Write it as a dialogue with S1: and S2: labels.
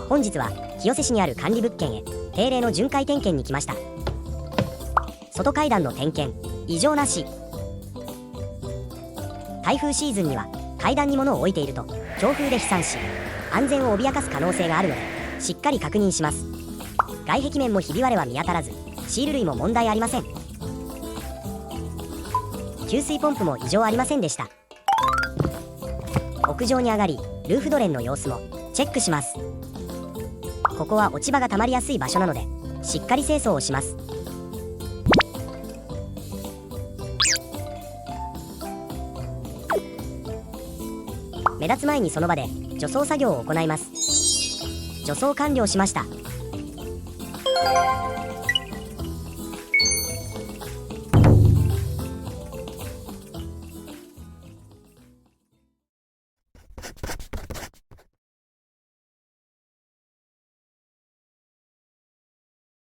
S1: 本日は清瀬市にある管理物件へ定例の巡回点検に来ました。外階段の点検異常なし。台風シーズンには階段に物を置いていると強風で飛散し安全を脅かす可能性があるのでしっかり確認します。外壁面もひび割れは見当たらずシール類も問題ありません。給水ポンプも異常ありませんでした。屋上に上がりルーフドレンの様子もチェックします。ここは落ち葉が溜まりやすい場所なのでしっかり清掃をします。目立つ前にその場で除草作業を行います。除草完了しました。